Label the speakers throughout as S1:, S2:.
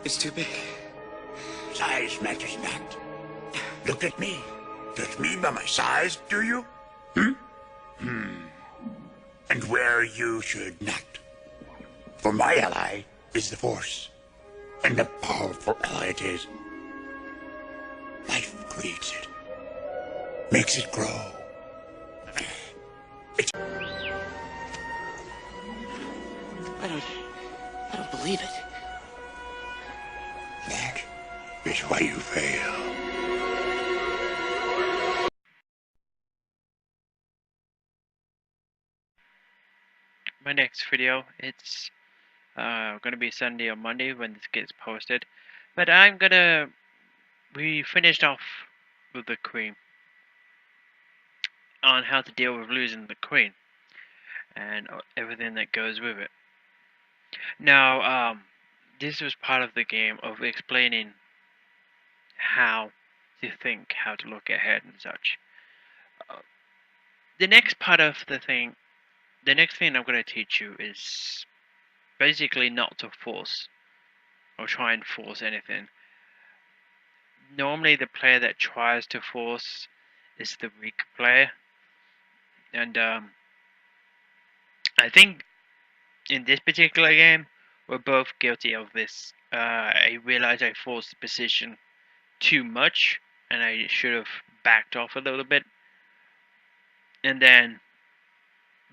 S1: It's too big.
S2: Size matters not. Look at me. Judge me by my size, do you? And where you should not. For my ally is the Force. And a powerful ally it is. Life creates it. Makes it grow.
S1: I don't believe it.
S2: That is why you fail.
S3: My next video, it's gonna be Sunday or Monday when this gets posted, but we finished off with the Queen on how to deal with losing the Queen and everything that goes with it. Now, this was part of the game of explaining how to think, how to look ahead and such. The next thing I'm going to teach you is basically not to force or try and force anything. Normally the player that tries to force is the weak player, and I think in this particular game we're both guilty of this. I realized I forced the position too much and I should have backed off a little bit, and then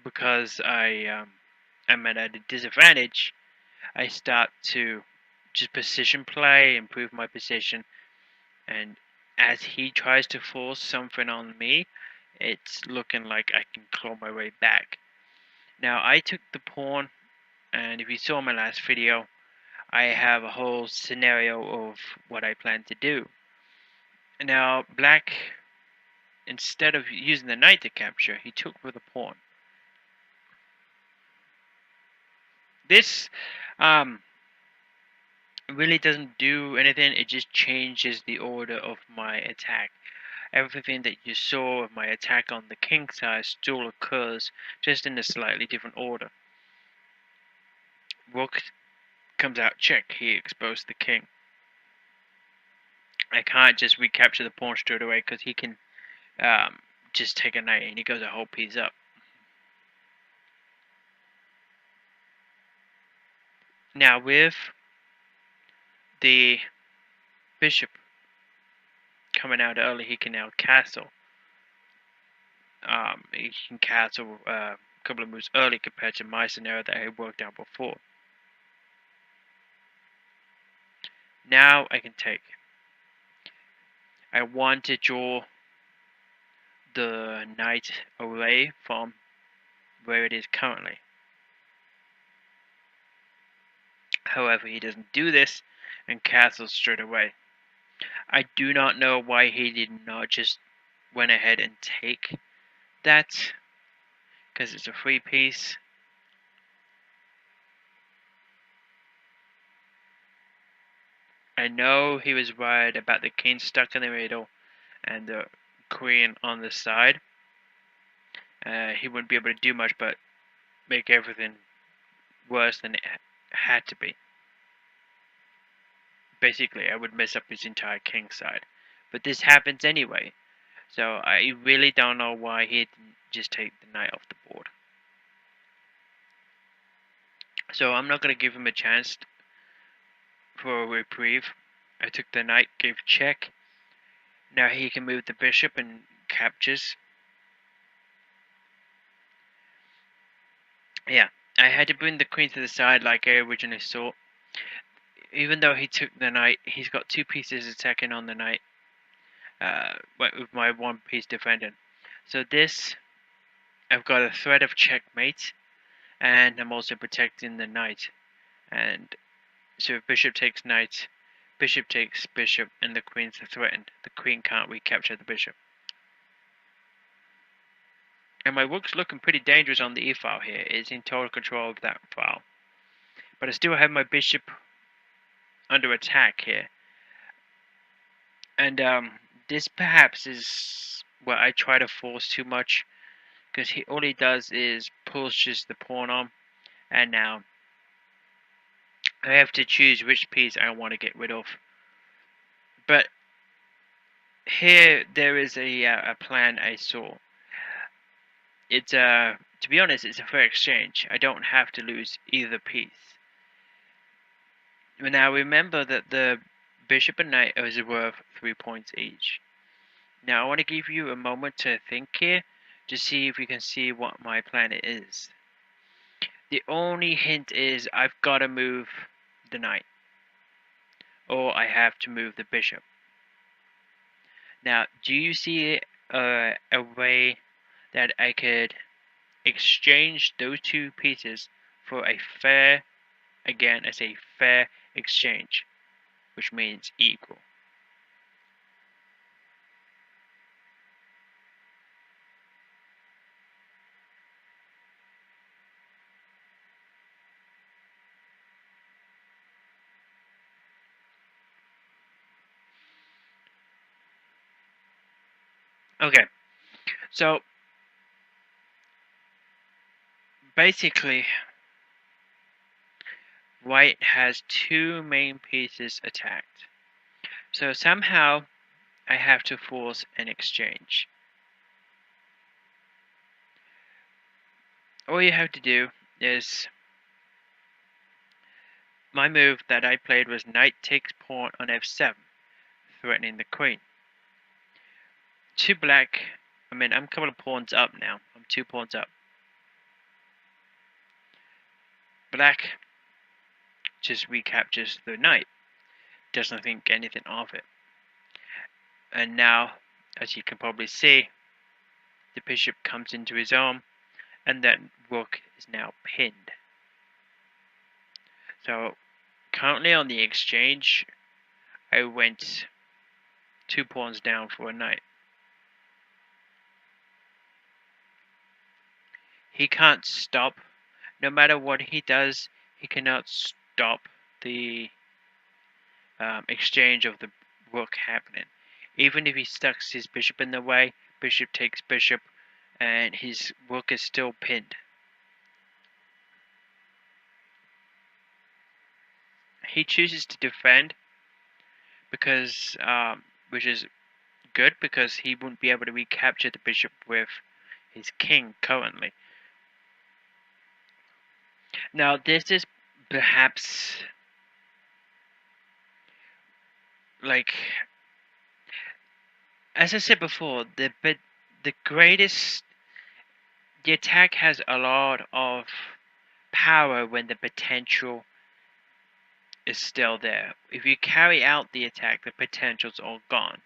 S3: because I'm at a disadvantage, I start to just position play, improve my position, and as he tries to force something on me, it's looking like I can claw my way back. Now, I took the pawn, and if you saw my last video, I have a whole scenario of what I plan to do. Now, black, instead of using the knight to capture, he took with the pawn. This really doesn't do anything, it just changes the order of my attack. Everything that you saw of my attack on the king side still occurs, just in a slightly different order. Rook comes out check, he exposed the king. I can't just recapture the pawn straight away because he can just take a knight and he goes a whole piece up. Now with the bishop coming out early, he can now castle. He can castle a couple of moves early compared to my scenario that I had worked out before. Now I can take. I want to draw the knight away from where it is currently. However, he doesn't do this and castles straight away. I do not know why he did not just went ahead and take that, because it's a free piece. I know he was worried about the king stuck in the middle and the queen on the side. He wouldn't be able to do much but make everything worse than it had to be. Basically, I would mess up his entire king side. But this happens anyway. So I really don't know why he didn't just take the knight off the board. So I'm not going to give him a chance for a reprieve. I took the knight, gave check. Now he can move the bishop and captures. Yeah, I had to bring the queen to the side like I originally saw. Even though he took the knight, he's got two pieces attacking on the knight. With my one piece defending. So this, I've got a threat of checkmate, and I'm also protecting the knight. And so if bishop takes knight, bishop takes bishop, and the queen's threatened. The queen can't recapture the bishop. And my rook's looking pretty dangerous on the e file here. It's in total control of that file. But I still have my bishop under attack here. And this perhaps is where I try to force too much, because all he does is pushes the pawn on, and now I have to choose which piece I want to get rid of. But here there is a plan I saw. It's to be honest, it's a fair exchange. I don't have to lose either piece. Now remember that the bishop and knight is worth 3 points each. Now I want to give you a moment to think here to see if you can see what my plan is. The only hint is I've got to move the knight, or I have to move the bishop. Now, do you see a way that I could exchange those two pieces for a fair, again, I say fair exchange, which means equal? Okay, so basically, white has two main pieces attacked. So somehow I have to force an exchange. All you have to do is, my move that I played was knight takes pawn on f7, threatening the queen. To black, I'm a couple of pawns up now. I'm 2 pawns up. Black just recaptures the knight. Doesn't think anything of it. And now, as you can probably see, the bishop comes into his own, and that rook is now pinned. So, currently on the exchange, I went 2 pawns down for a knight. He can't stop. No matter what he does, he cannot stop the exchange of the rook happening. Even if he stucks his bishop in the way, bishop takes bishop, and his rook is still pinned. He chooses to defend because, which is good because he wouldn't be able to recapture the bishop with his king currently. Now this is perhaps like, as I said before, the greatest, the attack has a lot of power when the potential is still there. If you carry out the attack, the potential's all gone.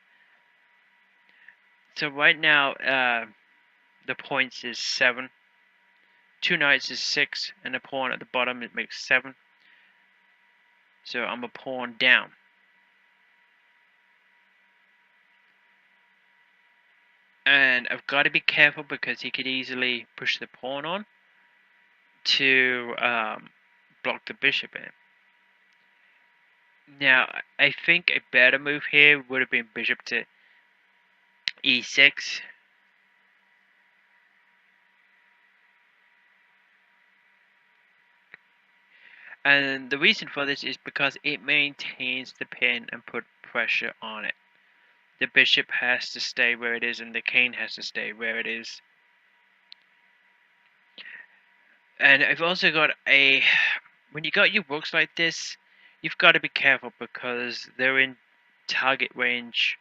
S3: So right now, the points is 7. 2 knights is 6, and a pawn at the bottom, it makes 7. So I'm a pawn down. And I've got to be careful because he could easily push the pawn on to block the bishop in. Now, I think a better move here would have been bishop to e6. And the reason for this is because it maintains the pin and put pressure on it. The bishop has to stay where it is and the king has to stay where it is. And I've also got when you got your rooks like this, you've got to be careful because they're in target range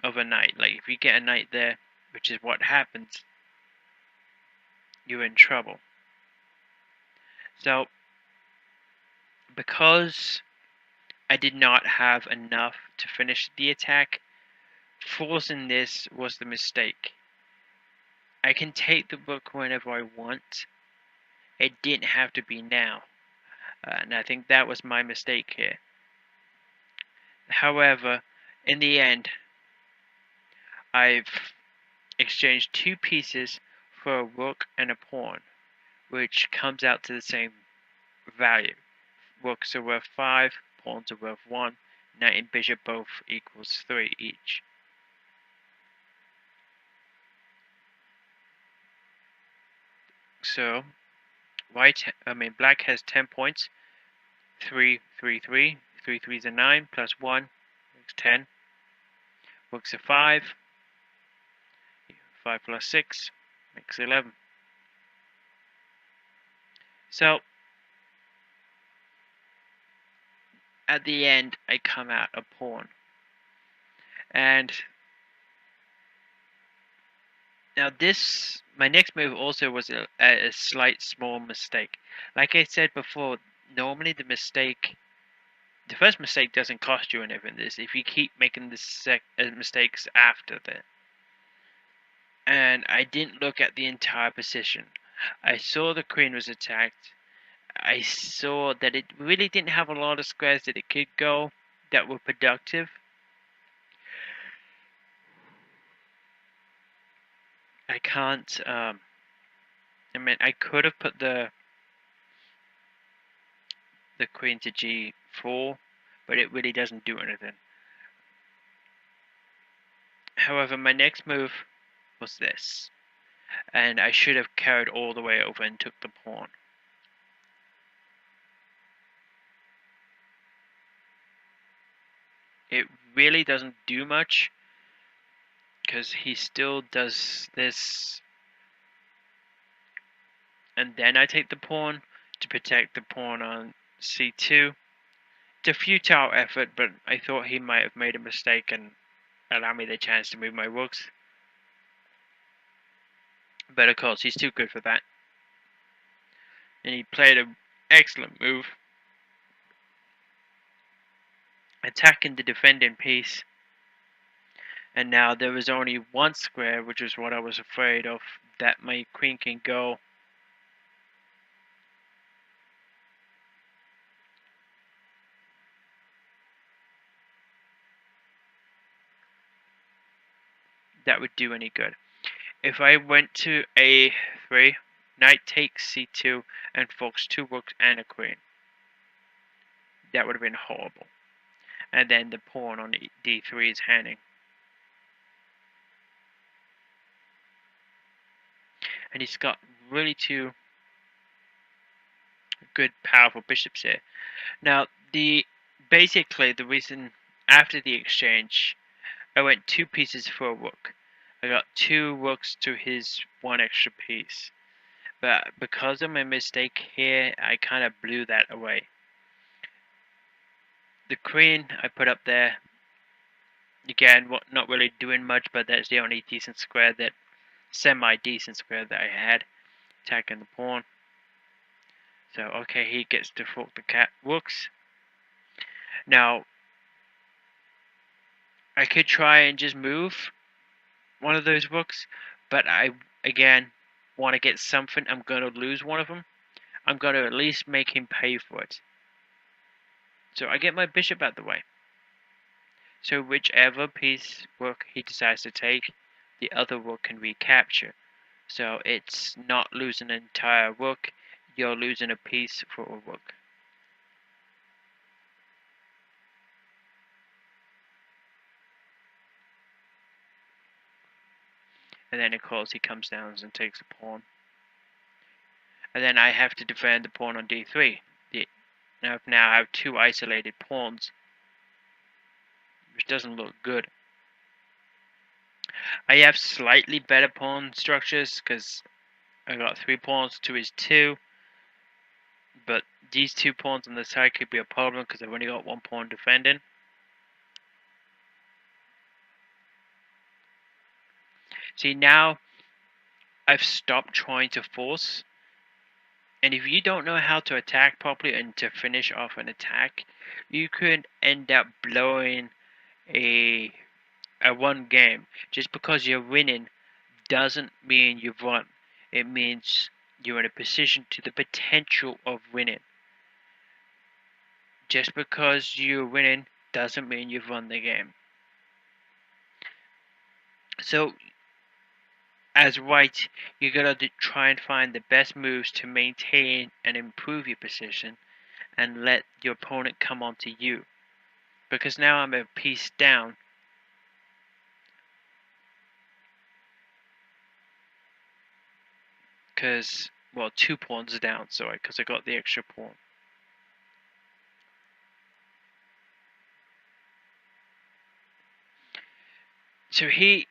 S3: of a knight. Like if you get a knight there, which is what happens, you're in trouble. So because I did not have enough to finish the attack, forcing this was the mistake. I can take the rook whenever I want. It didn't have to be now. And I think that was my mistake here. However, in the end, I've exchanged 2 pieces for a rook and a pawn, which comes out to the same value. Rooks are worth 5, pawns are worth 1, knight and bishop both equals 3 each. So, black has 10 points, 3, 3, 3. 3 3s are 9, plus 1 makes 10. Rooks are 5. 5 plus 6 makes 11. So, at the end, I come out a pawn. And now this, my next move also was a slight small mistake. Like I said before, normally the first mistake doesn't cost you anything. This if you keep making the mistakes after that. And I didn't look at the entire position. I saw the queen was attacked. I saw that it really didn't have a lot of squares that it could go that were productive. I can't, I mean, I could have put the queen to g4, but it really doesn't do anything. However, my next move was this, and I should have carried all the way over and took the pawn. It really doesn't do much, because he still does this, and then I take the pawn to protect the pawn on c2. It's a futile effort, but I thought he might have made a mistake and allow me the chance to move my rooks. But of course, he's too good for that. And he played an excellent move, attacking the defending piece. And now there was only one square, which is what I was afraid of, that my queen can go. That would do any good. If I went to a3, knight takes c2, and forks 2 rooks and a queen, that would have been horrible. And then the pawn on d3 is hanging. And he's got really 2 good, powerful bishops here. Now, basically the reason after the exchange, I went 2 pieces for a rook. I got 2 rooks to his 1 extra piece. But because of my mistake here, I kind of blew that away. The queen I put up there, again, not really doing much, but that's the only decent square that, semi-decent square that I had, attacking the pawn. So, okay, he gets to fork the rooks. Now, I could try and just move one of those rooks, but I, again, want to get something. I'm going to lose one of them. I'm going to at least make him pay for it. So I get my bishop out the way. So whichever piece rook he decides to take, the other rook can recapture. So it's not losing an entire rook, you're losing a piece for a rook. And then of course he comes down and takes a pawn. And then I have to defend the pawn on d3. Now I have 2 isolated pawns, which doesn't look good. I have slightly better pawn structures because I got 3 pawns to his 2. But these 2 pawns on the side could be a problem because I've only got 1 pawn defending. See, now I've stopped trying to force. And if you don't know how to attack properly and to finish off an attack, you could end up blowing a one game. Just because you're winning doesn't mean you've won. It means you're in a position to the potential of winning. Just because you're winning doesn't mean you've won the game. So, as white, you gotta try and find the best moves to maintain and improve your position and let your opponent come onto you. Because now I'm a piece down. Because, well, 2 pawns down, sorry, because I got the extra pawn. So he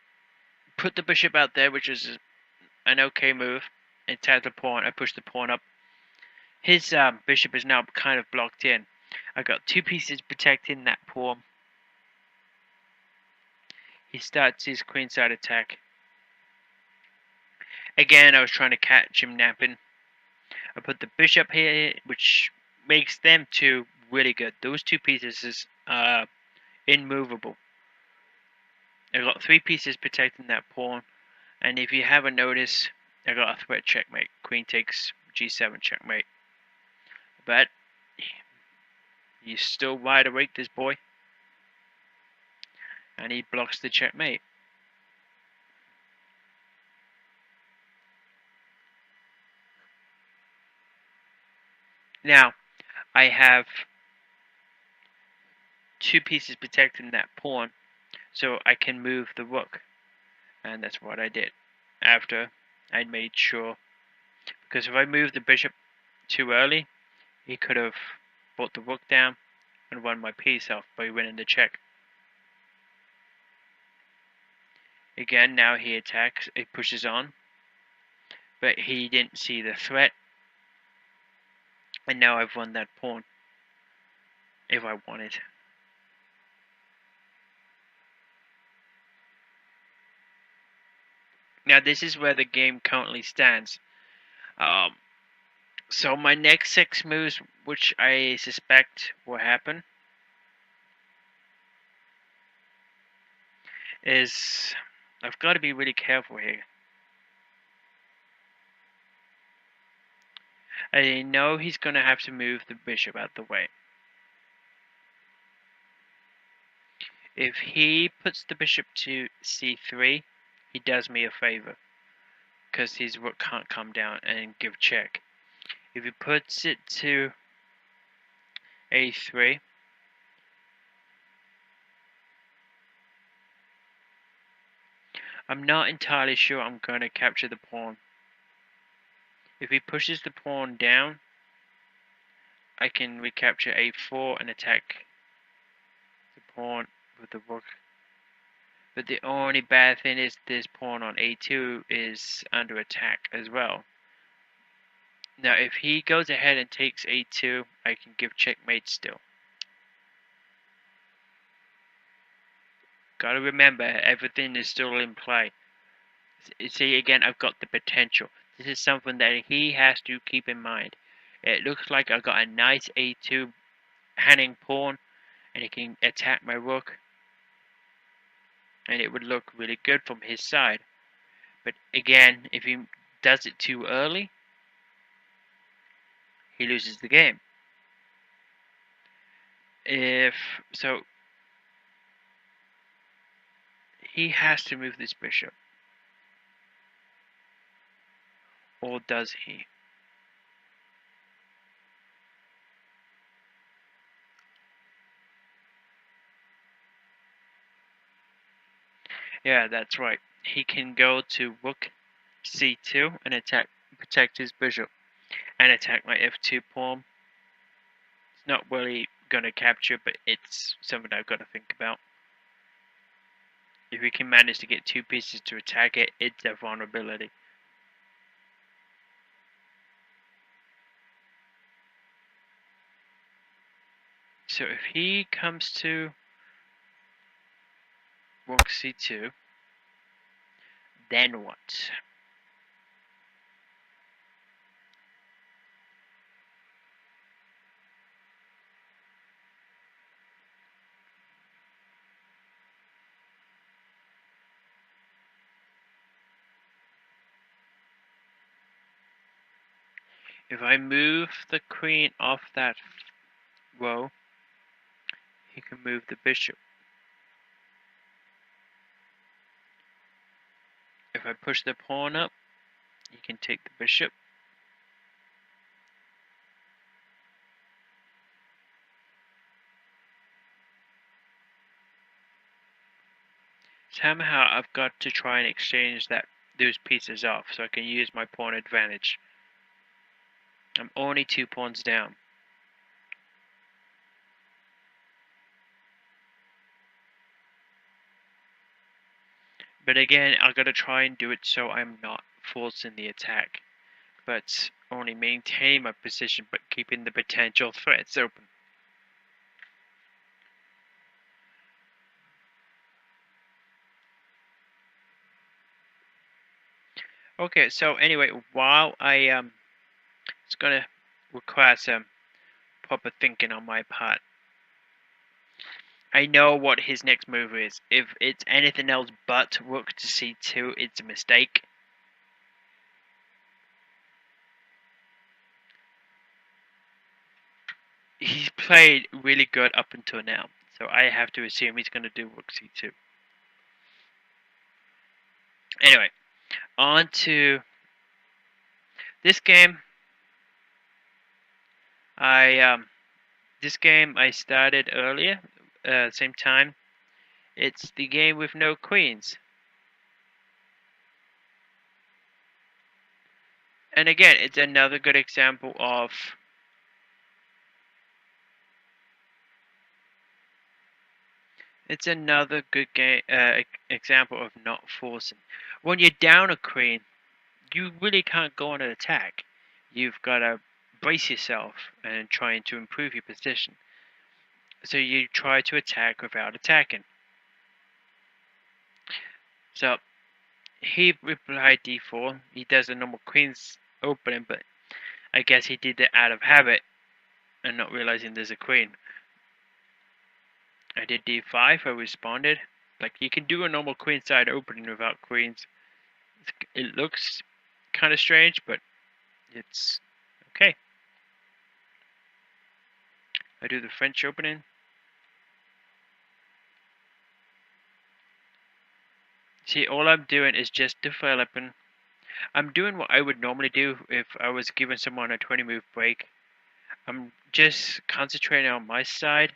S3: put the bishop out there, which is an okay move. Attacked the pawn. I pushed the pawn up. His bishop is now kind of blocked in. I got 2 pieces protecting that pawn. He starts his queenside attack. Again, I was trying to catch him napping. I put the bishop here, which makes them 2 really good. Those 2 pieces is immovable. I got 3 pieces protecting that pawn, and if you haven't noticed, I got a threat checkmate. Queen takes g7 checkmate. But he's still wide awake, this boy, and he blocks the checkmate. Now, I have 2 pieces protecting that pawn, so I can move the rook, and that's what I did after I made sure, because if I moved the bishop too early, he could have brought the rook down and won my piece off by winning the check. Again, now he attacks, he pushes on, but he didn't see the threat, and now I've won that pawn if I wanted. Now this is where the game currently stands. So my next 6 moves, which I suspect will happen, is I've got to be really careful here. I know he's going to have to move the bishop out the way. If he puts the bishop to c3, he does me a favor, because his rook can't come down and give check. If he puts it to a3, I'm not entirely sure I'm going to capture the pawn. If he pushes the pawn down, I can recapture a4 and attack the pawn with the rook. But the only bad thing is this pawn on a2 is under attack as well. Now if he goes ahead and takes a2, I can give checkmate still. Gotta remember, everything is still in play. See, again, I've got the potential. This is something that he has to keep in mind. It looks like I got a nice a2 hanging pawn, and he can attack my rook, and it would look really good from his side. But again, if he does it too early, he loses the game. If so, he has to move this bishop, or does he? Yeah, that's right. He can go to rook c2 and protect his bishop, and attack my f2 pawn. It's not really going to capture, but it's something I've got to think about. If we can manage to get 2 pieces to attack it, it's a vulnerability. So if he comes to rook c2, then what? If I move the queen off that row, he can move the bishop. If I push the pawn up, he can take the bishop. Somehow I've got to try and exchange those pieces off so I can use my pawn advantage. I'm only 2 pawns down. But again, I gotta try and do it so I'm not forcing the attack, but only maintain my position but keeping the potential threats open. Okay, so anyway, while it's gonna require some proper thinking on my part. I know what his next move is. If it's anything else but rook to c2, it's a mistake. He's played really good up until now, so I have to assume he's going to do rook c2. Anyway, on to this game. This game I started earlier, same time. It's the game with no queens. And again, it's another good example of example of not forcing. When you're down a queen, you really can't go on an attack. You've got to brace yourself and trying to improve your position. So you try to attack without attacking. So he replied d4. He does a normal queen's opening, but I guess he did it out of habit and not realizing there's a queen. I did d5. I responded. Like, you can do a normal queenside opening without queens. It looks kind of strange, but it's okay. I do the French opening. See, all I'm doing is just developing. I'm doing what I would normally do if I was giving someone a 20 move break. I'm just concentrating on my side.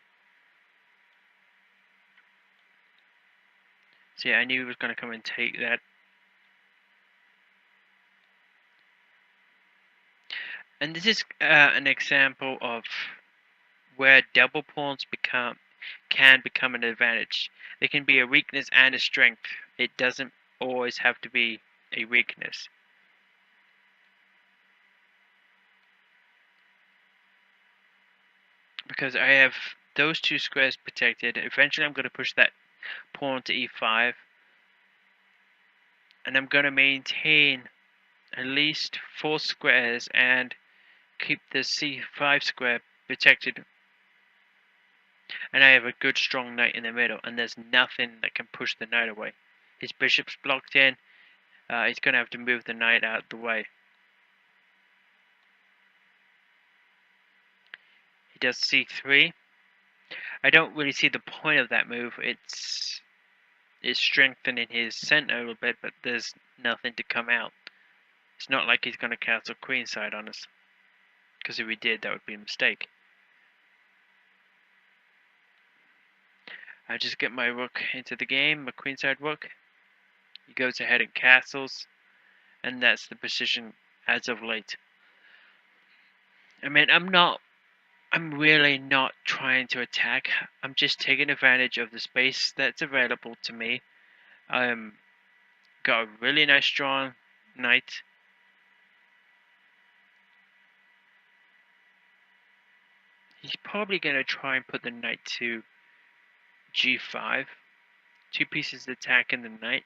S3: See, I knew he was going to come and take that. And this is an example of where double pawns can become an advantage. They can be a weakness and a strength. It doesn't always have to be a weakness. Because I have those two squares protected. Eventually I'm going to push that pawn to e5. And I'm going to maintain at least 4 squares and keep the c5 square protected. And I have a good strong knight in the middle, and there's nothing that can push the knight away. His bishop's blocked in. He's going to have to move the knight out of the way. He does c3. I don't really see the point of that move. It's strengthening his center a little bit, but there's nothing to come out. It's not like he's going to castle queenside on us. Because if he did, that would be a mistake. I just get my rook into the game, my queenside rook. He goes ahead and castles, and that's the position as of late. I mean, I'm really not trying to attack. I'm just taking advantage of the space that's available to me. Got a really nice strong knight. He's probably going to try and put the knight to g5. 2 pieces attacking the knight.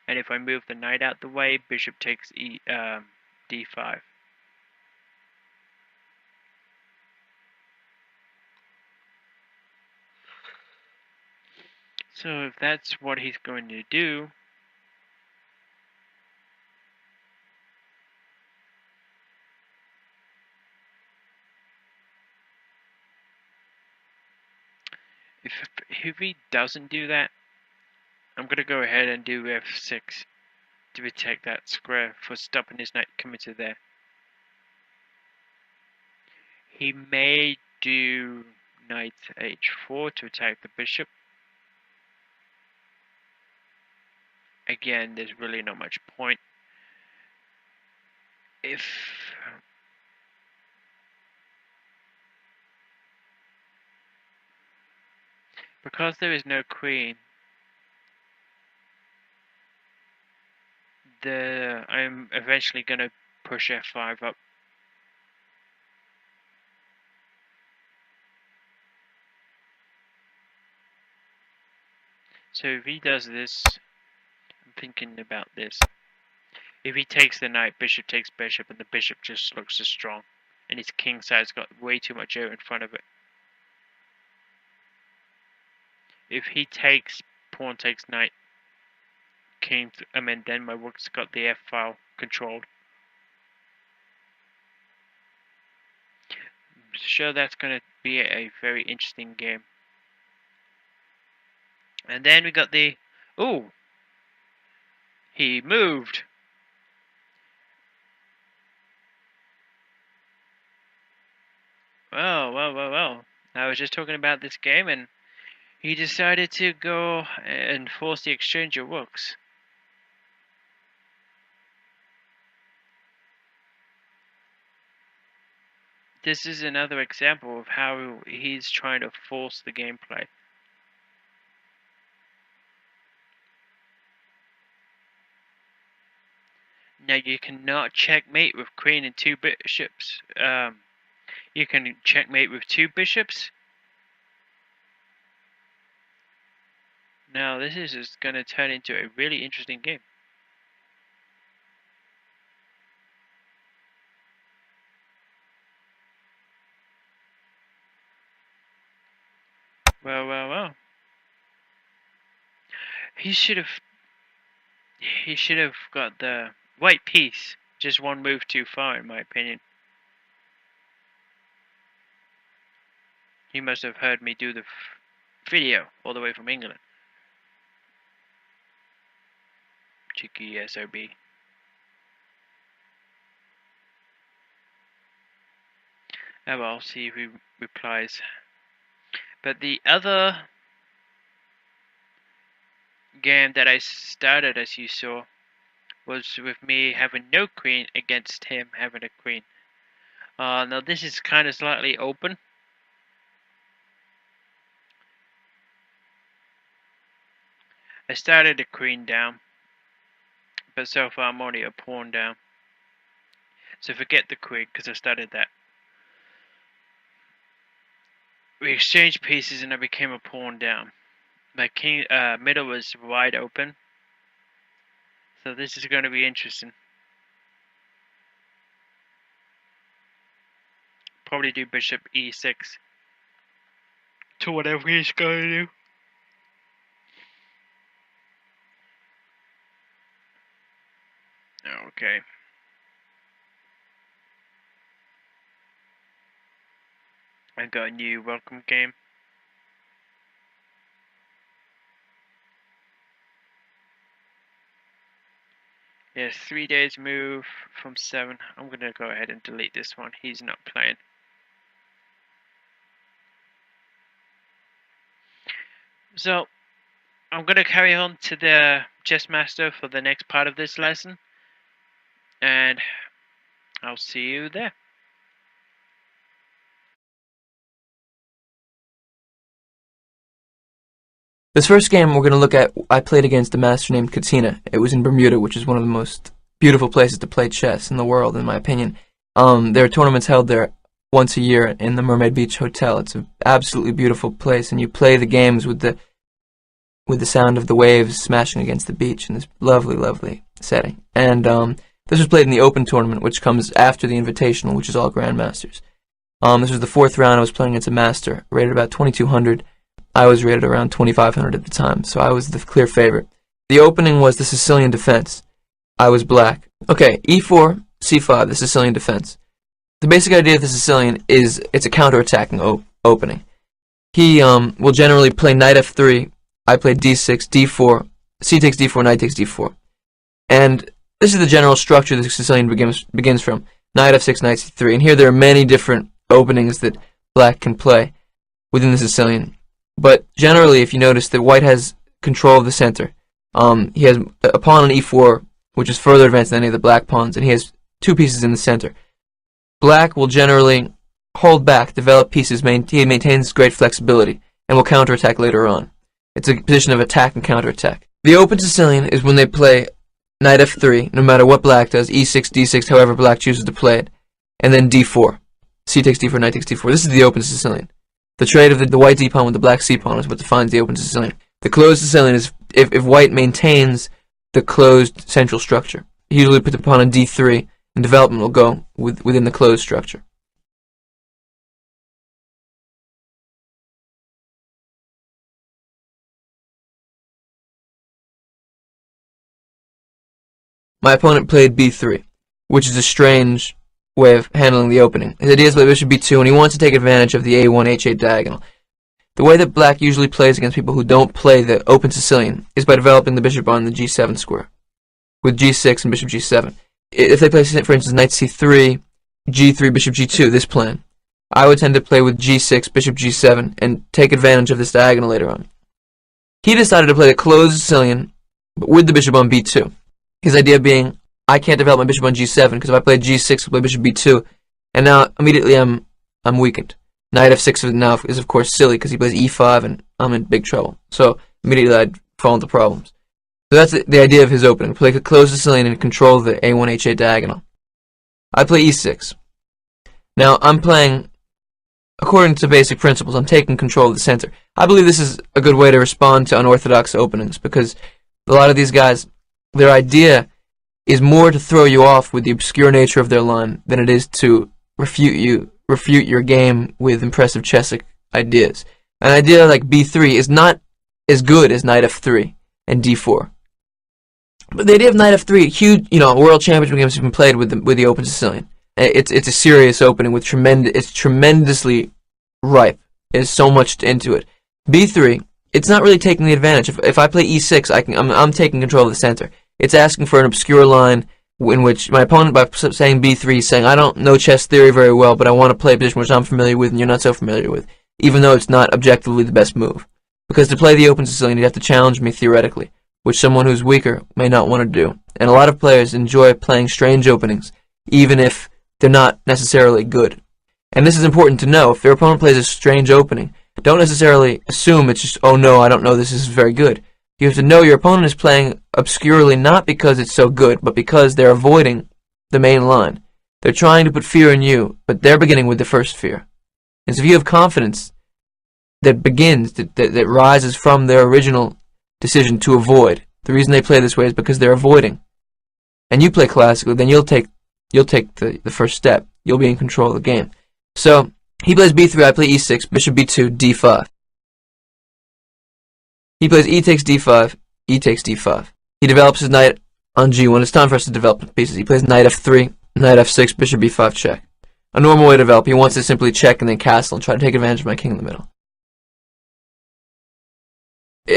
S3: And if I move the knight out the way, bishop takes d5. So if that's what he's going to do, if he doesn't do that, I'm going to go ahead and do f6 to protect that square for stopping his knight coming to there. He may do knight h4 to attack the bishop. Again, there's really not much point. Because there is no queen, I'm eventually gonna push f5 up. So if he does this, I'm thinking about this. If he takes the knight, bishop takes bishop, and the bishop just looks as strong, and his king side's got way too much out in front of it. If he takes, pawn takes knight, king, then my rook's got the f-file controlled. So that's gonna be a very interesting game. And then we got the, ooh, he moved. Well. I was just talking about this game, and he decided to go and force the exchange of rooks. This is another example of how he's trying to force the gameplay. Now you cannot checkmate with queen and 2 bishops. You can checkmate with 2 bishops. Now this is just going to turn into a really interesting game. Well. He should have got the white piece. Just one move too far, in my opinion. He must have heard me do the video all the way from England. Cheeky SOB. Oh well, I'll see if he replies. But the other game that I started, as you saw, was with me having no queen against him having a queen. Now this is kind of slightly open. I started a queen down, but so far I'm only a pawn down. So forget the queen, because I started that. We exchanged pieces and I became a pawn down. My king middle was wide open. So this is going to be interesting. Probably do bishop e6 to whatever he's going to do. Okay. I got a new welcome game. Yes, 3 days move from 7. I'm going to go ahead and delete this one. He's not playing. So, I'm going to carry on to the Chess Master for the next part of this lesson. And I'll see you there.
S1: This first game we're going to look at, I played against a master named Katina. It was in Bermuda, which is one of the most beautiful places to play chess in the world, in my opinion. There are tournaments held there once a year in the Mermaid Beach Hotel. It's an absolutely beautiful place, and you play the games with the sound of the waves smashing against the beach in this lovely, lovely setting. And this was played in the Open tournament, which comes after the Invitational, which is all Grandmasters. This was the 4th round. I was playing against a master, rated about 2,200. I was rated around 2,500 at the time, so I was the clear favorite. The opening was the Sicilian defense. I was black. Okay, e4, c5, the Sicilian defense. The basic idea of the Sicilian is it's a counter-attacking opening. He will generally play knight f3. I played d6, d4, c takes d4, knight takes d4. And this is the general structure the Sicilian begins from. Knight f6, knight c3. And here there are many different openings that black can play within the Sicilian. But generally, if you notice that white has control of the center, he has a pawn on e4, which is further advanced than any of the black pawns, and he has 2 pieces in the center. Black will generally hold back, develop pieces, he maintains great flexibility, and will counterattack later on. It's a position of attack and counterattack. The open Sicilian is when they play knight f3, no matter what black does, e6, d6, however black chooses to play it, and then d4. C takes d4, knight takes d4. This is the open Sicilian. The trade of the white d-pawn with the black c-pawn is what defines the open Sicilian. The closed Sicilian is if white maintains the closed central structure. He usually puts the pawn on d3, and development will go within the closed structure. My opponent played b3, which is a strange way of handling the opening. His idea is to play bishop b2, and he wants to take advantage of the a1 h8 diagonal. The way that black usually plays against people who don't play the open Sicilian is by developing the bishop on the g7 square, with g6 and bishop g7. If they play, for instance, knight c3, g3, bishop g2, this plan, I would tend to play with g6, bishop g7, and take advantage of this diagonal later on. He decided to play the closed Sicilian, but with the bishop on b2. His idea being, I can't develop my bishop on g7, because if I play g6, I play bishop b2, and now immediately I'm weakened. Knight f6 now is of course silly, because he plays e5, and I'm in big trouble. So immediately I'd fall into problems. So that's the idea of his opening. Play a closed Sicilian and control the a1 h8 diagonal. I play e6. Now I'm playing according to basic principles. I'm taking control of the center. I believe this is a good way to respond to unorthodox openings, because a lot of these guys, their idea is more to throw you off with the obscure nature of their line than it is to refute your game with impressive chessic ideas. An idea like b3 is not as good as knight f3 and d4. But the idea of knight f3, huge, world championship games have been played with the open Sicilian. It's a serious opening with it's tremendously ripe. There's so much into it. b3, it's not really taking the advantage. If I play e6, I'm taking control of the center. It's asking for an obscure line in which my opponent, by saying b3, is saying, I don't know chess theory very well, but I want to play a position which I'm familiar with and you're not so familiar with, even though it's not objectively the best move. Because to play the open Sicilian, you'd have to challenge me theoretically, which someone who's weaker may not want to do. And a lot of players enjoy playing strange openings, even if they're not necessarily good. And this is important to know. If their opponent plays a strange opening, don't necessarily assume it's just, oh no, I don't know, this is very good. You have to know your opponent is playing obscurely not because it's so good, but because they're avoiding the main line. They're trying to put fear in you, but they're beginning with the first fear. And so if you have confidence that rises from their original decision to avoid, the reason they play this way is because they're avoiding, and you play classically, then you'll take the first step. You'll be in control of the game. So he plays b3, I play e6, bishop b2, d5. He plays e takes d5, e takes d5. He develops his knight on g1. It's time for us to develop pieces. He plays knight f3, knight f6, bishop b5 check. A normal way to develop. He wants to simply check and then castle and try to take advantage of my king in the middle.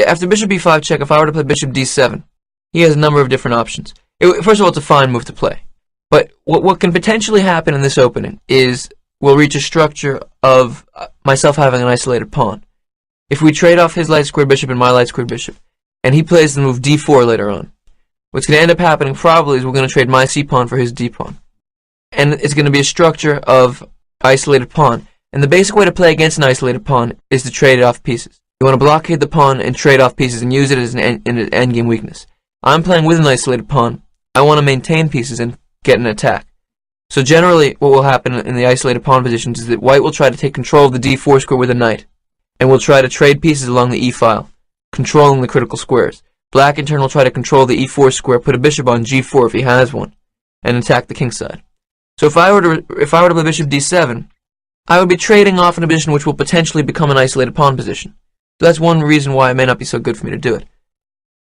S1: After bishop b5 check, if I were to play bishop d7, he has a number of different options. First of all, it's a fine move to play. But what can potentially happen in this opening is we'll reach a structure of myself having an isolated pawn. If we trade off his light squared bishop and my light squared bishop, and he plays the move d4 later on, what's going to end up happening probably is we're going to trade my c-pawn for his d-pawn. And it's going to be a structure of isolated pawn. And the basic way to play against an isolated pawn is to trade off pieces. You want to blockade the pawn and trade off pieces and use it as an endgame weakness. I'm playing with an isolated pawn. I want to maintain pieces and get an attack. So generally, what will happen in the isolated pawn positions is that white will try to take control of the d4 square with a knight, and will try to trade pieces along the e-file, controlling the critical squares. Black in turn will try to control the e4 square, put a bishop on g4 if he has one, and attack the king side. So if I were to play bishop d7, I would be trading off in a position which will potentially become an isolated pawn position. So that's one reason why it may not be so good for me to do it.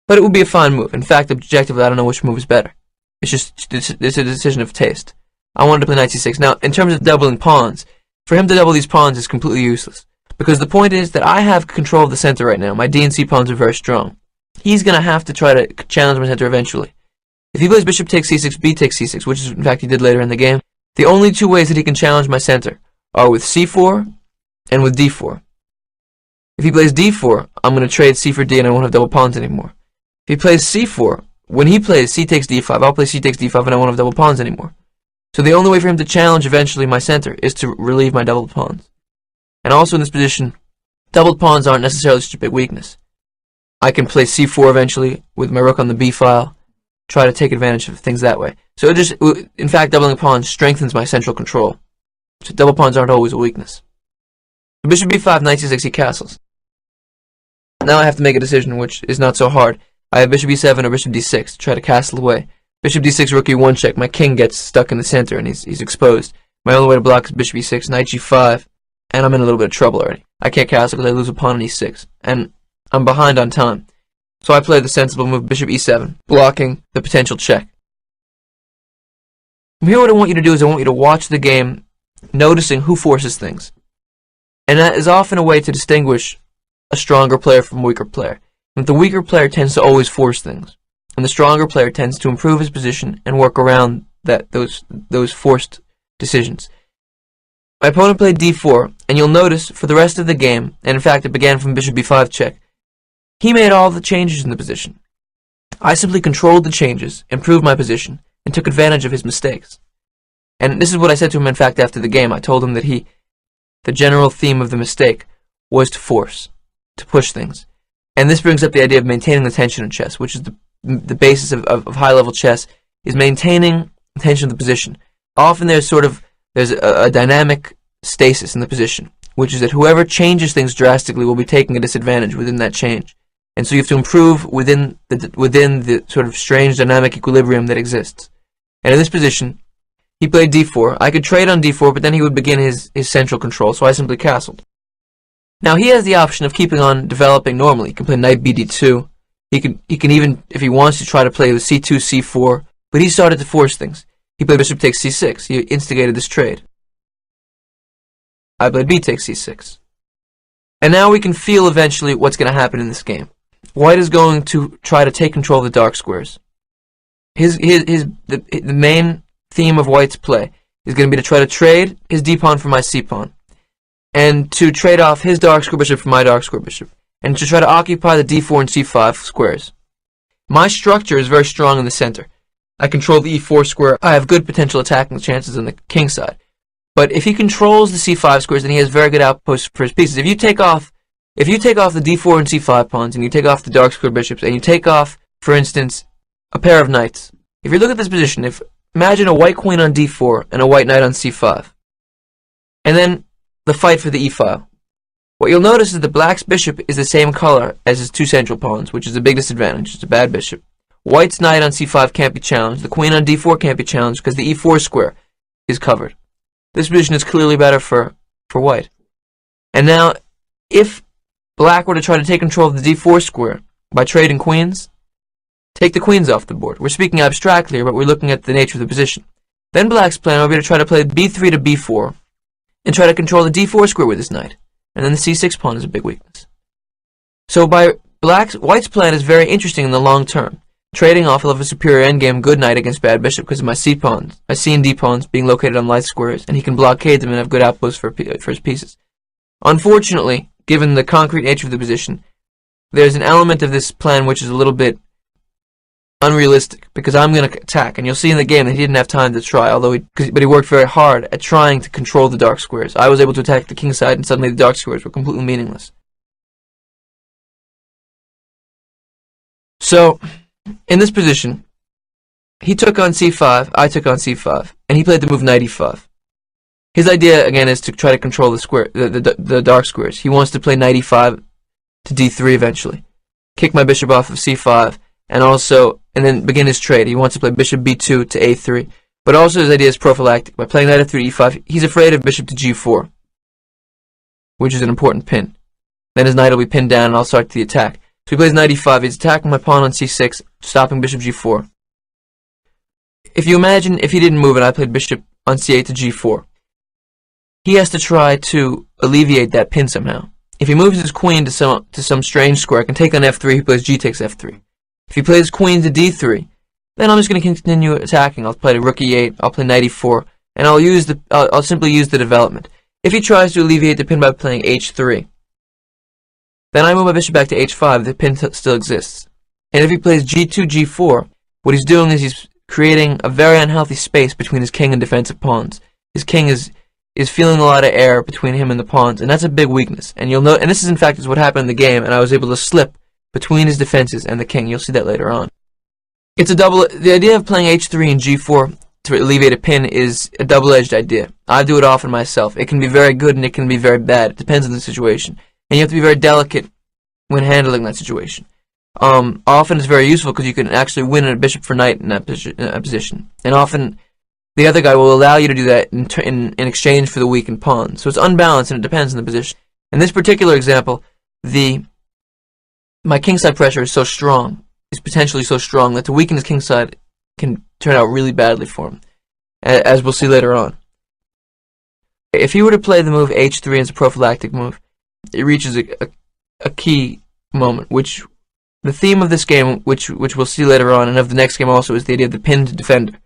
S1: But it would be a fine move. In fact, objectively, I don't know which move is better. It's a decision of taste. I wanted to play knight c6. Now, in terms of doubling pawns, for him to double these pawns is completely useless. Because the point is that I have control of the center right now. My d and c pawns are very strong. He's going to have to try to challenge my center eventually. If he plays bishop takes c6, b takes c6, which is in fact he did later in the game, the only two ways that he can challenge my center are with c4 and with d4. If he plays d4, I'm going to trade c for d and I won't have double pawns anymore. If he plays c4, when he plays c takes d5, I'll play c takes d5 and I won't have double pawns anymore. So the only way for him to challenge eventually my center is to relieve my doubled pawns. And also in this position, doubled pawns aren't necessarily such a big weakness. I can play c4 eventually with my rook on the b file, try to take advantage of things that way. So in fact, doubling pawns strengthens my central control. So double pawns aren't always a weakness. Bishop b5, knight c6, he castles. Now I have to make a decision, which is not so hard. I have bishop e7 or bishop d6 to try to castle away. Bishop d6, rook e1 check. My king gets stuck in the center and he's exposed. My only way to block is bishop e6, knight g5, and I'm in a little bit of trouble already. I can't castle because I lose a pawn on e6, and I'm behind on time. So I play the sensible move, bishop e7, blocking the potential check. From here, what I want you to do is I want you to watch the game, noticing who forces things. And that is often a way to distinguish a stronger player from a weaker player. And the weaker player tends to always force things, and the stronger player tends to improve his position and work around those forced decisions. My opponent played d4, and you'll notice for the rest of the game, and in fact it began from bishop b5 check, he made all the changes in the position. I simply controlled the changes, improved my position, and took advantage of his mistakes. And this is what I said to him, in fact, after the game. I told him that the general theme of the mistake was to force, to push things. And this brings up the idea of maintaining the tension in chess, which is the basis of high-level chess, is maintaining the tension of the position. Often there's a dynamic stasis in the position, which is that whoever changes things drastically will be taking a disadvantage within that change. And so you have to improve within the sort of strange dynamic equilibrium that exists. And in this position, he played d4. I could trade on d4, but then he would begin his central control, so I simply castled. Now he has the option of keeping on developing normally. He can play knight bd2. He can even, if he wants to, try to play with c2, c4, but he started to force things. He played bishop takes c6. He instigated this trade. I played b takes c6. And now we can feel eventually what's going to happen in this game. White is going to try to take control of the dark squares. The main theme of White's play is going to be to try to trade his d-pawn for my c-pawn, and to trade off his dark square bishop for my dark square bishop, and to try to occupy the d4 and c5 squares. My structure is very strong in the center. I control the e4 square. I have good potential attacking chances on the king side. But if he controls the c5 squares, then he has very good outposts for his pieces. If you take off the d4 and c5 pawns, and you take off the dark square bishops, and you take off, for instance, a pair of knights. If you look at this position, imagine a white queen on d4 and a white knight on c5, and then the fight for the e-file. What you'll notice is that black's bishop is the same color as his two central pawns, which is a big disadvantage. It's a bad bishop. White's knight on c5 can't be challenged. The queen on d4 can't be challenged because the e4 square is covered. This position is clearly better for white. And now, if black were to try to take control of the d4 square by trading queens, take the queens off the board. We're speaking abstractly here, but we're looking at the nature of the position. Then black's plan would be to try to play b3 to b4 and try to control the d4 square with his knight. And then the c6 pawn is a big weakness. So White's plan is very interesting in the long term. Trading off of a superior endgame good knight against bad bishop because of my c pawns, my c and d pawns being located on light squares, and he can blockade them and have good outposts for his pieces. Unfortunately, given the concrete nature of the position, there's an element of this plan which is a little bit unrealistic, because I'm going to attack, and you'll see in the game that he didn't have time to try, but he worked very hard at trying to control the dark squares. I was able to attack the king side, and suddenly the dark squares were completely meaningless. So, in this position, he took on c5, I took on c5, and he played the move knight e5. His idea, again, is to try to control the dark squares. He wants to play knight e5 to d3 eventually, kick my bishop off of c5, and then begin his trade. He wants to play bishop b2 to a3, but also his idea is prophylactic. By playing knight f3 to e5, he's afraid of bishop to g4, which is an important pin. Then his knight will be pinned down, and I'll start the attack. So he plays knight e5, he's attacking my pawn on c6, stopping bishop g4. If you imagine if he didn't move and I played bishop on c8 to g4, he has to try to alleviate that pin somehow. If he moves his queen to some strange square, I can take on f3, he plays g takes f3. If he plays queen to d3, then I'm just going to continue attacking. I'll play rook e8, I'll play knight e4, and I'll simply use the development. If he tries to alleviate the pin by playing h3, then I move my bishop back to h5, the pin still exists. And if he plays g2, g4, what he's doing is he's creating a very unhealthy space between his king and defensive pawns. His king is feeling a lot of air between him and the pawns, and that's a big weakness. And you'll note, and this is in fact what happened in the game, and I was able to slip between his defenses and the king. You'll see that later on. It's a double. The idea of playing h3 and g4 to alleviate a pin is a double-edged idea. I do it often myself. It can be very good and it can be very bad. It depends on the situation, and you have to be very delicate when handling that situation. Often it's very useful because you can actually win a bishop for knight in that position, and often the other guy will allow you to do that in exchange for the weakened pawn. So it's unbalanced and it depends on the position. In this particular example, my kingside pressure is so strong, is potentially so strong that to weaken his kingside can turn out really badly for him, as we'll see later on. If he were to play the move h3 as a prophylactic move, it reaches a key moment, which the theme of this game, which we'll see later on, and of the next game also, is the idea of the pinned defender.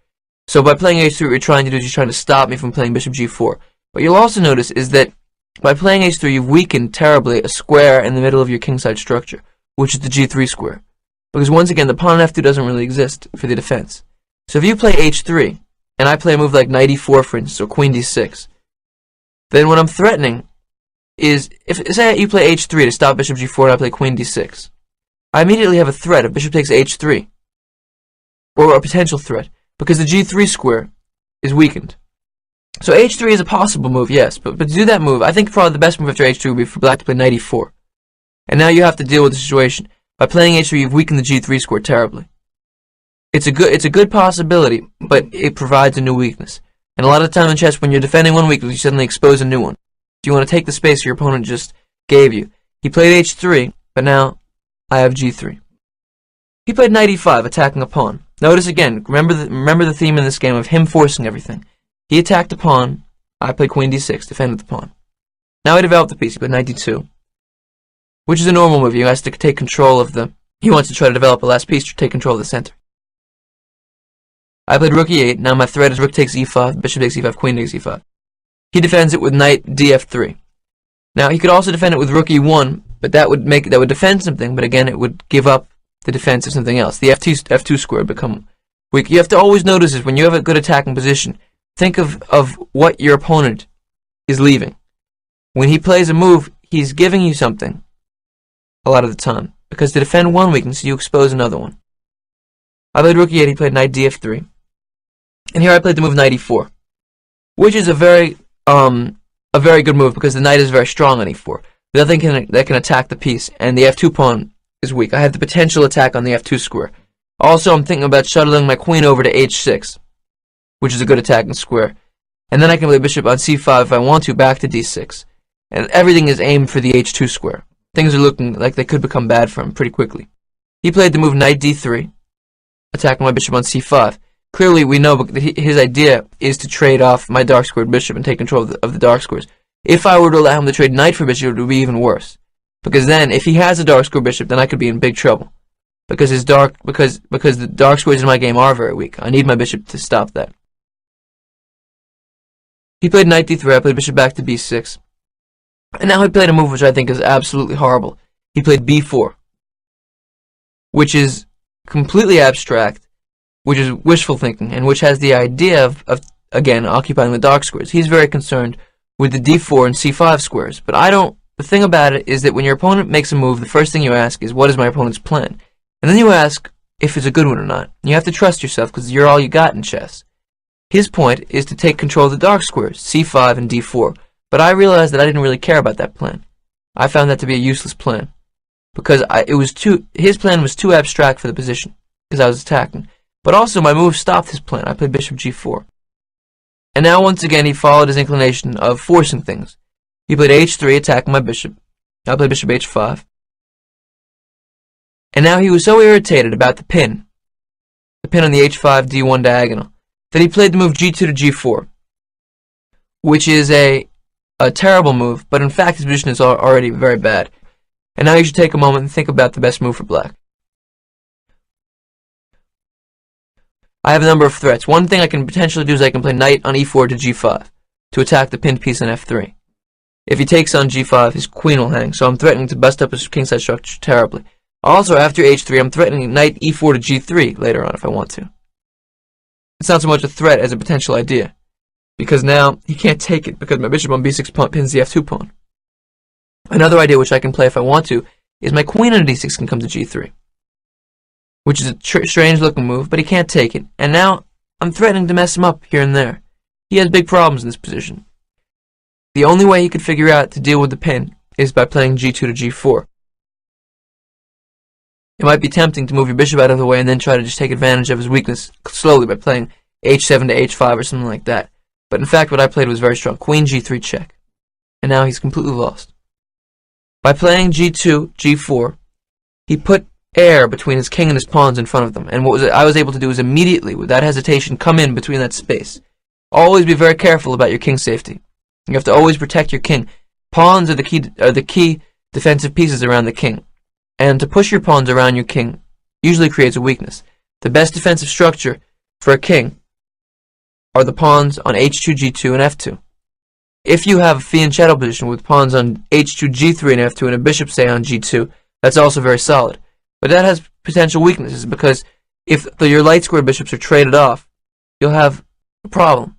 S1: So by playing h3, what you're trying to do is you're trying to stop me from playing bishop g4. What you'll also notice is that by playing h3, you've weakened terribly a square in the middle of your kingside structure, which is the g3 square. Because once again, the pawn on f2 doesn't really exist for the defense. So if you play h3, and I play a move like knight e4, for instance, or queen d6, then what I'm threatening is, say you play h3 to stop bishop g4 and I play queen d6, I immediately have a threat if bishop takes h3, or a potential threat, because the g3 square is weakened. So h3 is a possible move, yes, but to do that move, I think probably the best move after h3 would be for black to play knight e4. And now you have to deal with the situation. By playing h3, you've weakened the g3 square terribly. It's a good possibility, but it provides a new weakness. And a lot of the time in chess, when you're defending one weakness, you suddenly expose a new one. Do you want to take the space your opponent just gave you? He played h3, but now I have g3. He played knight e5, attacking a pawn. Notice again, remember the theme in this game of him forcing everything. He attacked a pawn, I played queen d6, defended the pawn. Now I developed the piece, he played knight d2, which is a normal move. He has to take control of he wants to try to develop a last piece to take control of the center. I played rook e8, now my threat is rook takes e5, bishop takes e5, queen takes e5. He defends it with knight df3. Now he could also defend it with rook e1, but that would defend something, but again it would give up the defense of something else. The f2 square would become weak. You have to always notice is when you have a good attacking position, think of what your opponent is leaving. When he plays a move, he's giving you something a lot of the time, because to defend one weakness, you expose another one. I played rook e8, he played knight df3. And here I played the move knight e4, which is a very good move because the knight is very strong on e4. Nothing that can attack the piece, and the f2 pawn is weak. I have the potential attack on the f2 square. Also, I'm thinking about shuttling my queen over to h6, which is a good attacking square. And then I can play bishop on c5 if I want to, back to d6. And everything is aimed for the h2 square. Things are looking like they could become bad for him pretty quickly. He played the move knight d3, attacking my bishop on c5. Clearly, we know that his idea is to trade off my dark squared bishop and take control of the dark squares. If I were to allow him to trade knight for bishop, it would be even worse. Because then, if he has a dark square bishop, then I could be in big trouble. Because the dark squares in my game are very weak. I need my bishop to stop that. He played knight d3, I played bishop back to b6. And now he played a move which I think is absolutely horrible. He played b4, which is completely abstract, which is wishful thinking, and which has the idea of again, occupying the dark squares. He's very concerned with the d4 and c5 squares, but I don't. The thing about it is that when your opponent makes a move, the first thing you ask is, what is my opponent's plan? And then you ask if it's a good one or not. You have to trust yourself, because you're all you got in chess. His point is to take control of the dark squares, c5 and d4, but I realized that I didn't really care about that plan. I found that to be a useless plan, because his plan was too abstract for the position, because I was attacking. But also, my move stopped his plan. I played bishop g4. And now, once again, he followed his inclination of forcing things. He played h3, attacking my bishop. I played bishop h5. And now he was so irritated about the pin on the h5, d1 diagonal, that he played the move g2 to g4, which is a terrible move, but in fact his position is already very bad. And now you should take a moment and think about the best move for black. I have a number of threats. One thing I can potentially do is I can play knight on e4 to g5 to attack the pinned piece on f3. If he takes on g5, his queen will hang, so I'm threatening to bust up his kingside structure terribly. Also, after h3, I'm threatening knight e4 to g3 later on if I want to. It's not so much a threat as a potential idea, because now he can't take it because my bishop on b6 pins the f2 pawn. Another idea which I can play if I want to is my queen on d6 can come to g3. which is a strange-looking move, but he can't take it. And now I'm threatening to mess him up here and there. He has big problems in this position. The only way he could figure out to deal with the pin is by playing g2 to g4. It might be tempting to move your bishop out of the way and then try to just take advantage of his weakness slowly by playing h7 to h5 or something like that. But in fact, what I played was very strong. Queen g3 check. And now he's completely lost. By playing g2, g4, he put air between his king and his pawns in front of them. And what I was able to do is immediately, without hesitation, come in between that space. Always be very careful about your king safety. You have to always protect your king. Pawns are the key defensive pieces around the king. And to push your pawns around your king usually creates a weakness. The best defensive structure for a king are the pawns on h2, g2, and f2. If you have a fianchetto position with pawns on h2, g3, and f2, and a bishop, say, on g2, that's also very solid. But that has potential weaknesses, because if your light square bishops are traded off, you'll have a problem.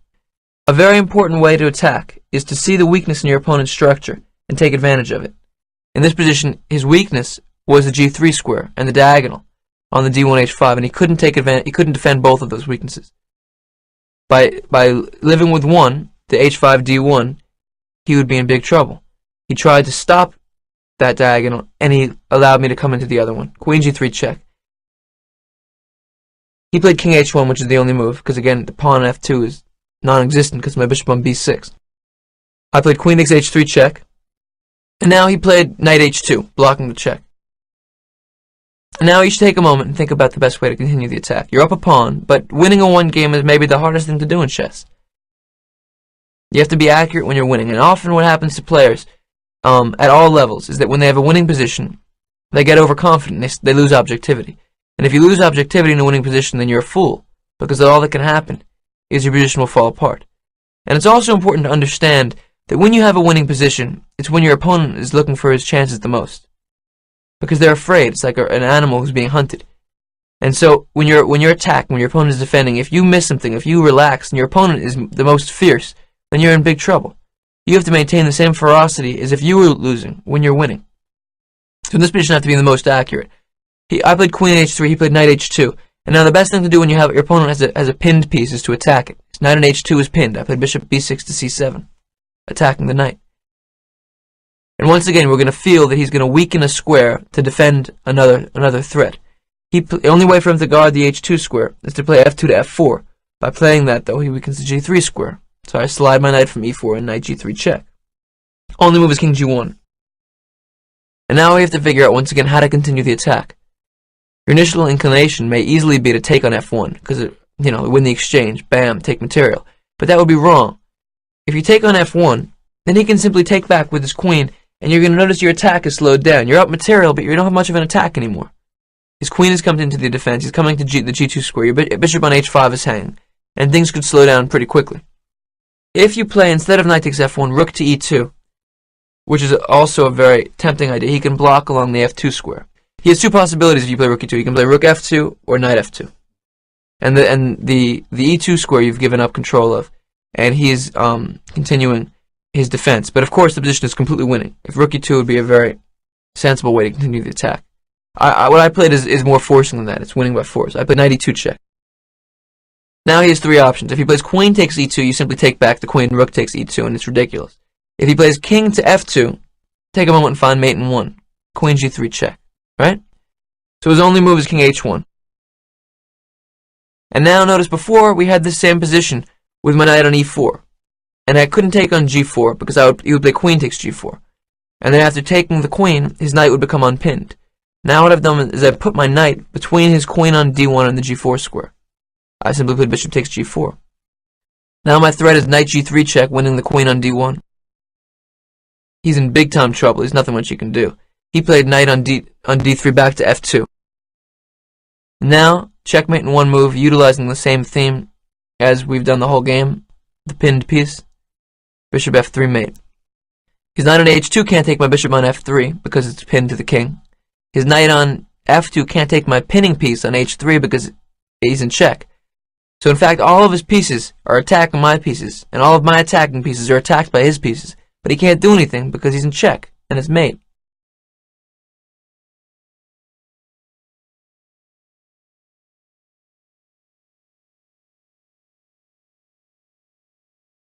S1: A very important way to attack is to see the weakness in your opponent's structure and take advantage of it. In this position, his weakness was the g3 square and the diagonal on the d1 h5, and he couldn't defend both of those weaknesses. By living with one, the h5 d1, he would be in big trouble. He tried to stop that diagonal, and he allowed me to come into the other one. Queen g3 check. He played king h1, which is the only move, because again, the pawn on f2 is non-existent because my bishop on b6. I played queen takes h3 check, and now he played knight h2, blocking the check. And now you should take a moment and think about the best way to continue the attack. You're up a pawn, but winning a one game is maybe the hardest thing to do in chess. You have to be accurate when you're winning, and often what happens to players at all levels is that when they have a winning position, they get overconfident, they lose objectivity. And if you lose objectivity in a winning position, then you're a fool, because all that can happen is your position will fall apart. And it's also important to understand that when you have a winning position, it's when your opponent is looking for his chances the most, because they're afraid. It's like an animal who's being hunted. And so when you're attacked, when your opponent is defending, if you miss something, if you relax, and your opponent is the most fierce, then you're in big trouble. You have to maintain the same ferocity as if you were losing when you're winning. So in this position, I have to be the most accurate. I played queen h3, he played knight h2. And now the best thing to do when you have your opponent has a pinned piece is to attack it. Knight on h2 is pinned. I played bishop b6 to c7, attacking the knight. And once again, we're going to feel that he's going to weaken a square to defend another threat. The only way for him to guard the h2 square is to play f2 to f4. By playing that, though, he weakens the g3 square. So I slide my knight from e4 and knight g3 check. Only move is king g1. And now we have to figure out once again how to continue the attack. Your initial inclination may easily be to take on f1, because win the exchange, bam, take material. But that would be wrong. If you take on f1, then he can simply take back with his queen, and you're going to notice your attack is slowed down. You're up material, but you don't have much of an attack anymore. His queen has come into the defense. He's coming to the g2 square. Your bishop on h5 is hanging, and things could slow down pretty quickly. If you play, instead of knight takes f1, rook to e2, which is also a very tempting idea, he can block along the f2 square. He has two possibilities if you play rook e2. You can play rook f2 or knight f2. And the e2 square you've given up control of, and he's continuing his defense. But of course the position is completely winning. If rook e2 would be a very sensible way to continue the attack. What I played is more forcing than that. It's winning by force. I played knight e2 check. Now he has three options. If he plays queen takes e2, you simply take back the queen, rook takes e2, and it's ridiculous. If he plays king to f2, take a moment and find mate in 1. Queen g3 check. Right? So his only move is king h1. And now notice before we had this same position with my knight on e4. And I couldn't take on g4 because he would play queen takes g4. And then after taking the queen, his knight would become unpinned. Now what I've done is I've put my knight between his queen on d1 and the g4 square. I simply played bishop takes g4. Now my threat is knight g3 check, winning the queen on d1. He's in big time trouble. There's nothing much he can do. He played knight on d3 back to f2. Now, checkmate in one move, utilizing the same theme as we've done the whole game, the pinned piece. Bishop f3 mate. His knight on h2 can't take my bishop on f3 because it's pinned to the king. His knight on f2 can't take my pinning piece on h3 because he's in check. So in fact, all of his pieces are attacking my pieces, and all of my attacking pieces are attacked by his pieces. But he can't do anything because he's in check, and it's mate.